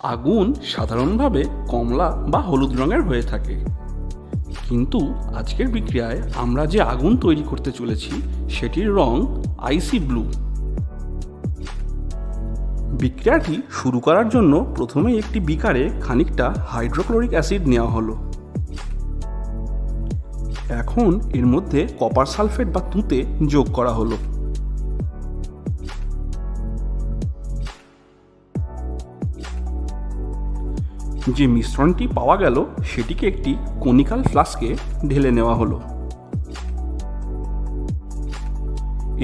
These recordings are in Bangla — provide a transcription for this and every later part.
আগুন সাধারণভাবে কমলা বা হলুদ রঙের হয়ে থাকে, কিন্তু আজকের বিক্রিয়ায় আমরা যে আগুন তৈরি করতে চলেছি সেটির রং আইসি ব্লু। বিক্রিয়াটি শুরু করার জন্য প্রথমে একটি বিকারে খানিকটা হাইড্রোক্লোরিক অ্যাসিড নেওয়া হলো। এখন এর মধ্যে কপার সালফেট বা তুঁতে যোগ করা হলো। যে মিশ্রণটি পাওয়া গেল সেটিকে একটি কনিক্যাল ফ্লাস্কে ঢেলে নেওয়া হলো।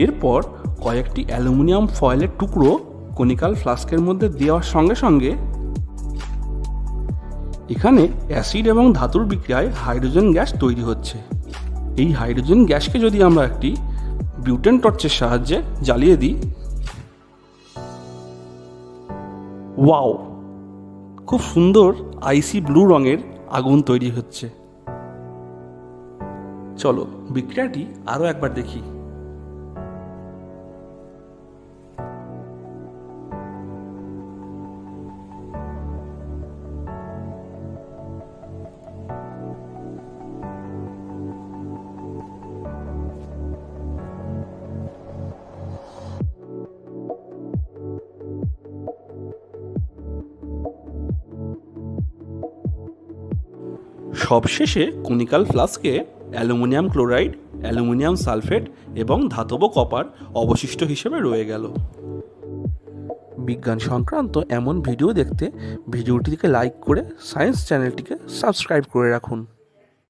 এরপর কয়েকটি অ্যালুমিনিয়াম ফয়েলের টুকরো কনিক্যাল ফ্লাস্কের মধ্যে দেওয়ার সঙ্গে সঙ্গে এখানে অ্যাসিড এবং ধাতুর বিক্রিয়ায় হাইড্রোজেন গ্যাস তৈরি হচ্ছে। এই হাইড্রোজেন গ্যাসকে যদি আমরা একটি বিউটেন টর্চের সাহায্যে জ্বালিয়ে দিই, ওয়াও, খুব সুন্দর আইসি ব্লু রঙের আগুন তৈরি হচ্ছে। চলো বিক্রিয়াটি আরও একবার দেখি। সবশেষে কনিক্যাল ফ্লাস্কে অ্যালুমিনিয়াম ক্লোরাইড, অ্যালুমিনিয়াম সালফেট এবং ধাতব কপার অবশিষ্ট হিসেবে রয়ে গেল। বিজ্ঞান সংক্রান্ত এমন ভিডিও দেখতে ভিডিওটিকে লাইক করে সায়েন্স চ্যানেলটিকে সাবস্ক্রাইব করে রাখুন।